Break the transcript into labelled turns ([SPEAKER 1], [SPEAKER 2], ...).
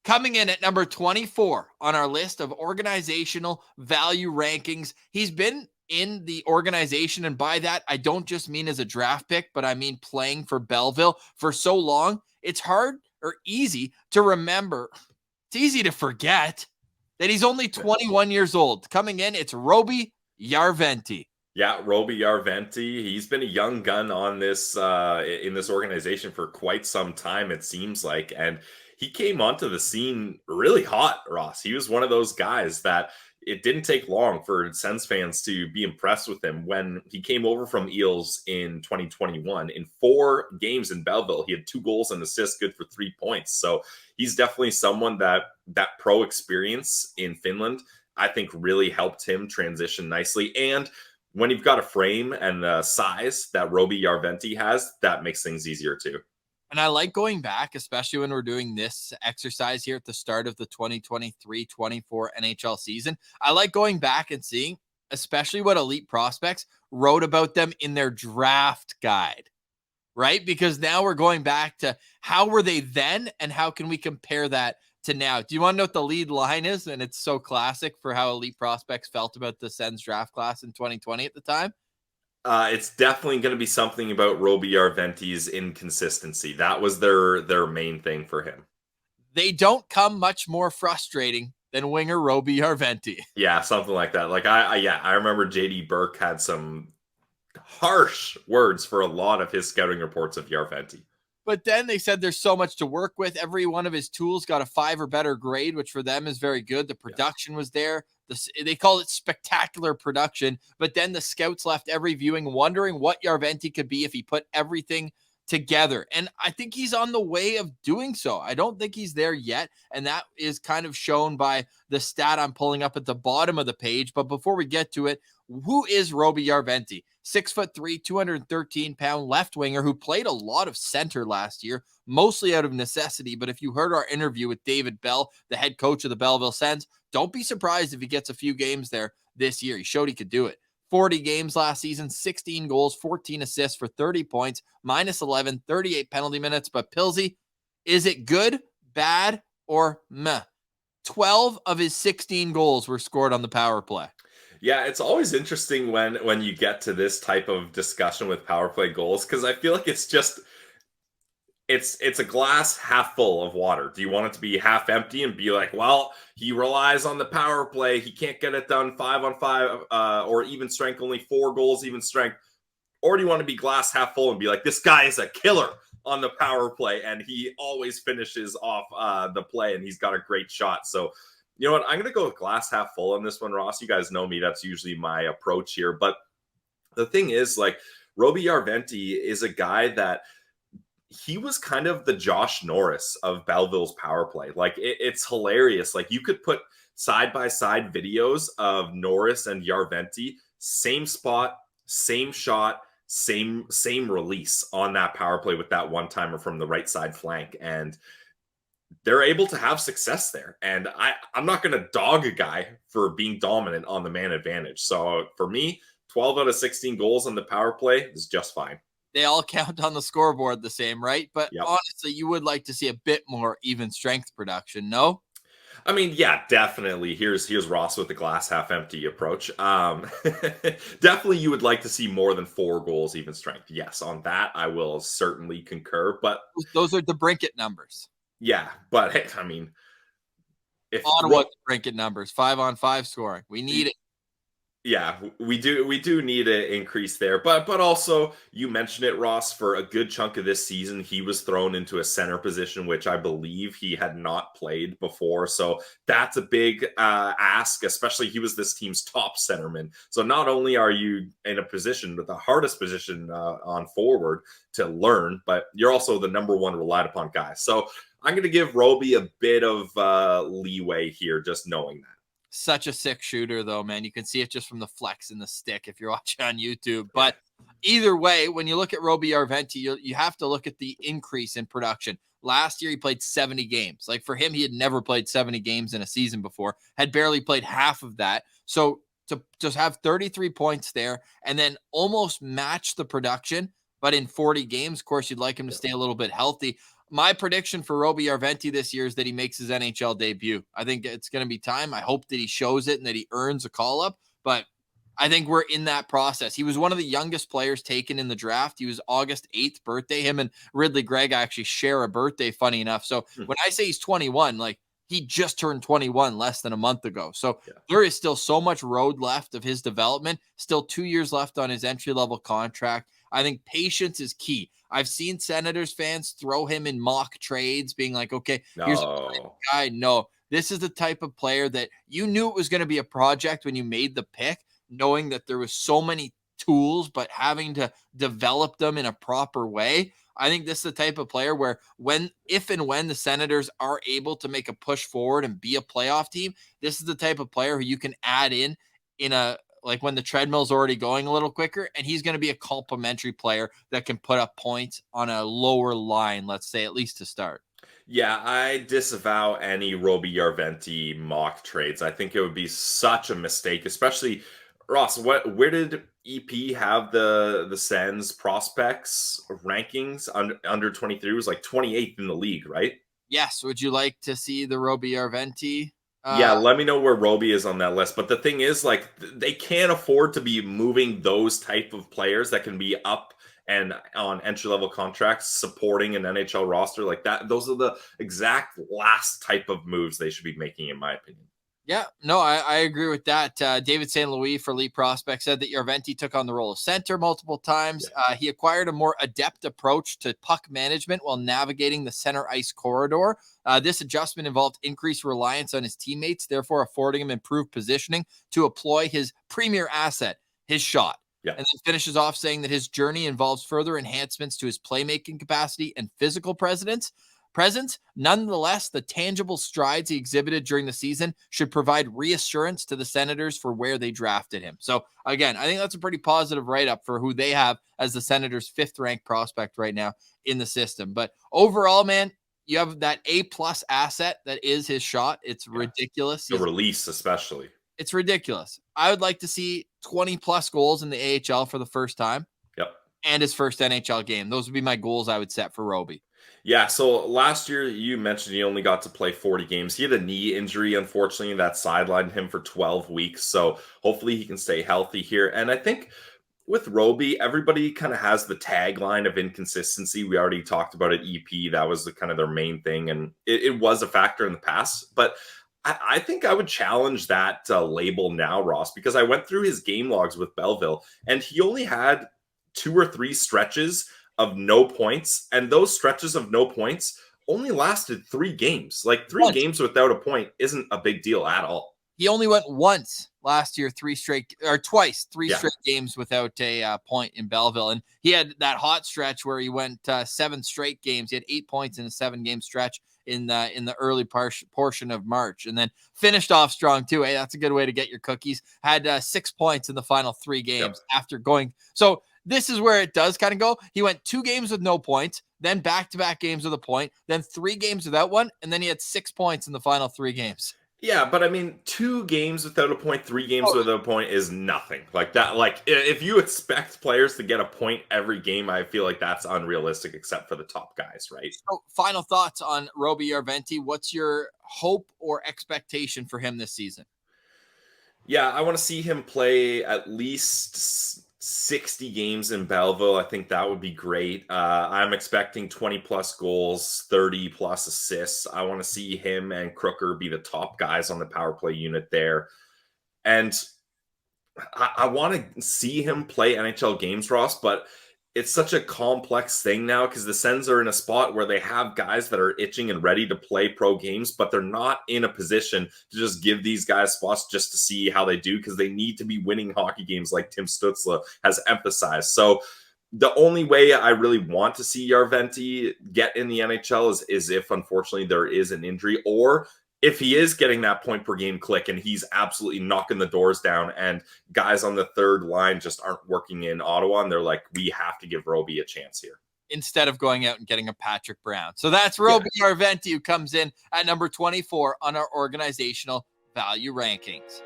[SPEAKER 1] Coming in at number 24 on our list of organizational value rankings. He's been in the organization, and by that, I don't just mean as a draft pick, but I mean playing for Belleville for so long. It's hard or easy to remember. It's easy to forget that he's only 21 years old. Coming in, it's Roby Jarventie.
[SPEAKER 2] Yeah, Roby Jarventie. He's been a young gun on this in this organization for quite some time, it seems like, and he came onto the scene really hot, Ross. He was one of those guys that it didn't take long for Sens fans to be impressed with him when he came over from Eels in 2021. In 4 games in Belleville, he had 2 goals and assists, good for 3 points. So he's definitely someone that pro experience in Finland, I think, really helped him transition nicely. And when you've got a frame and the size that Roby Jarventie has, that makes things easier too.
[SPEAKER 1] And I like going back, especially when we're doing this exercise here at the start of the 2023-24 NHL season. I like going back and seeing, especially what elite prospects wrote about them in their draft guide, right? Because now we're going back to how were they then and how can we compare that to now? Do you want to know what the lead line is? And it's so classic for how elite prospects felt about the Sens draft class in 2020 at the time.
[SPEAKER 2] It's definitely going to be something about Roby Jarventie's inconsistency. That was their main thing for him.
[SPEAKER 1] They don't come much more frustrating than winger Roby Jarventie.
[SPEAKER 2] Yeah, something like that. Like I remember JD Burke had some harsh words for a lot of his scouting reports of Jarventie.
[SPEAKER 1] But then they said there's so much to work with. Every one of his tools got a 5 or better grade, which for them is very good. The production was there. They call it spectacular production. But then the scouts left every viewing wondering what Jarventie could be if he put everything together. And I think he's on the way of doing so. I don't think he's there yet. And that is kind of shown by the stat I'm pulling up at the bottom of the page. But before we get to it, who is Roby Jarventie? 6'3", 213-pound left winger who played a lot of center last year, mostly out of necessity. But if you heard our interview with David Bell, the head coach of the Belleville Sens, don't be surprised if he gets a few games there this year. He showed he could do it. 40 games last season, 16 goals, 14 assists for 30 points, minus 11, 38 penalty minutes. But Pilsy, is it good, bad, or meh? 12 of his 16 goals were scored on the power play.
[SPEAKER 2] Yeah, it's always interesting when you get to this type of discussion with power play goals, because I feel like it's just it's a glass half full of water. Do you want it to be half empty and be like, well, he relies on the power play, he can't get it done 5-on-5 or even strength, only 4 goals even strength? Or do you want to be glass half full and be like, this guy is a killer on the power play and he always finishes off the play and he's got a great shot? So you know what? I'm going to go with glass half full on this one, Ross. You guys know me. That's usually my approach here. But the thing is, like, Roby Jarventie is a guy that he was kind of the Josh Norris of Belleville's power play. Like, it's hilarious. Like, you could put side-by-side videos of Norris and Jarventie, same spot, same shot, same release on that power play with that one-timer from the right side flank. And they're able to have success there. And I'm not going to dog a guy for being dominant on the man advantage. So for me, 12 out of 16 goals on the power play is just fine.
[SPEAKER 1] They all count on the scoreboard the same, right? But honestly, you would like to see a bit more even strength production, no?
[SPEAKER 2] I mean, yeah, definitely. Here's Ross with the glass half empty approach. Definitely you would like to see more than 4 goals even strength. Yes, on that, I will certainly concur. But
[SPEAKER 1] those are the Brinket numbers.
[SPEAKER 2] Yeah, but hey, I mean,
[SPEAKER 1] if Ottawa Brinket numbers, 5-on-5 scoring, we need it.
[SPEAKER 2] Yeah, we do need to increase there, but also you mentioned it, Ross. For a good chunk of this season, he was thrown into a center position, which I believe he had not played before. So that's a big ask, especially he was this team's top centerman. So not only are you in a position with the hardest position on forward to learn, but you're also the number 1 relied upon guy. So I'm going to give Roby a bit of leeway here, just knowing that.
[SPEAKER 1] Such a sick shooter, though, man. You can see it just from the flex in the stick if you're watching on YouTube. But either way, when you look at Roby Jarventie, you have to look at the increase in production. Last year, he played 70 games. Like, for him, he had never played 70 games in a season before, had barely played half of that. So to just have 33 points there and then almost match the production, but in 40 games, of course, you'd like him to stay a little bit healthy. my prediction for Roby Jarventie this year is that he makes his NHL debut. I think it's going to be time. I hope that he shows it and that he earns a call up, but I think we're in that process. He was one of the youngest players taken in the draft. He was August 8th birthday. Him and Ridley Gregg actually share a birthday, funny enough. So when I say he's 21, like he just turned 21 less than a month ago. So there is still so much road left of his development, still 2 years left on his entry-level contract. I think patience is key. I've seen Senators fans throw him in mock trades, being like, okay, here's a guy. No, this is the type of player that you knew it was going to be a project when you made the pick, knowing that there was so many tools, but having to develop them in a proper way. I think this is the type of player where if and when the Senators are able to make a push forward and be a playoff team, this is the type of player who you can add in a, like when the treadmill's already going a little quicker, and he's going to be a complementary player that can put up points on a lower line, let's say, at least to start.
[SPEAKER 2] Yeah, I disavow any Roby Jarventie mock trades. I think it would be such a mistake, especially Ross. Where did EP have the Sens prospects rankings under 23? It was like 28th in the league, right?
[SPEAKER 1] Yes. Would you like to see the Roby Jarventie?
[SPEAKER 2] Yeah, let me know where Roby is on that list. But the thing is, like, they can't afford to be moving those type of players that can be up and on entry-level contracts supporting an NHL roster like that. Those are the exact last type of moves they should be making, in my opinion.
[SPEAKER 1] Yeah, no, I agree with that. David St. Louis for Elite Prospect said that Jarventie took on the role of center multiple times. Yeah. He acquired a more adept approach to puck management while navigating the center ice corridor. This adjustment involved increased reliance on his teammates, therefore affording him improved positioning to employ his premier asset, his shot. Yeah. And then finishes off saying that his journey involves further enhancements to his playmaking capacity and physical presence. Nonetheless, the tangible strides he exhibited during the season should provide reassurance to the Senators for where they drafted him. So again, I think that's a pretty positive write-up for who they have as the Senators' 5th-ranked prospect right now in the system. But overall, man, you have that A-plus asset that is his shot. It's ridiculous.
[SPEAKER 2] The release, especially.
[SPEAKER 1] It's ridiculous. I would like to see 20-plus goals in the AHL for the first time.
[SPEAKER 2] Yep.
[SPEAKER 1] And his first NHL game. Those would be my goals I would set for Roby.
[SPEAKER 2] Yeah, so last year you mentioned he only got to play 40 games. He had a knee injury, unfortunately, that sidelined him for 12 weeks. So hopefully he can stay healthy here. And I think with Roby, everybody kind of has the tagline of inconsistency. We already talked about it, EP. That was kind of their main thing. And it was a factor in the past. But I think I would challenge that label now, Ross, because I went through his game logs with Belleville, and he only had 2 or 3 stretches of no points, and those stretches of no points only lasted 3 games. Like 3 games without a point isn't a big deal at all.
[SPEAKER 1] He only went once last year, 3 straight games without a point in Belleville, and he had that hot stretch where he went 7 straight games. He had 8 points in a 7-game stretch in the early portion of March, and then finished off strong too. Hey, that's a good way to get your cookies. Had 6 points in the final 3 games after going. So this is where it does kind of go. He went 2 games with no points, then back-to-back games with a point, then 3 games without one, and then he had 6 points in the final 3 games.
[SPEAKER 2] Yeah, but I mean, 2 games without a point, 3 games without a point is nothing. Like that, like if you expect players to get a point every game, I feel like that's unrealistic, except for the top guys, right?
[SPEAKER 1] So, final thoughts on Roby Jarventie. What's your hope or expectation for him this season?
[SPEAKER 2] Yeah, I want to see him play at least 60 games in Belleville. I think that would be great. I'm expecting 20-plus goals, 30-plus assists. I want to see him and Crooker be the top guys on the power play unit there. And I want to see him play NHL games, Ross, but it's such a complex thing now because the Sens are in a spot where they have guys that are itching and ready to play pro games, but they're not in a position to just give these guys spots just to see how they do because they need to be winning hockey games like Tim Stützle has emphasized. So the only way I really want to see Jarventie get in the NHL is if, unfortunately, there is an injury or if he is getting that point per game click and he's absolutely knocking the doors down and guys on the third line just aren't working in Ottawa and they're like, we have to give Roby a chance here.
[SPEAKER 1] Instead of going out and getting a Patrick Brown. So that's Roby Jarventie, who comes in at number 24 on our organizational value rankings.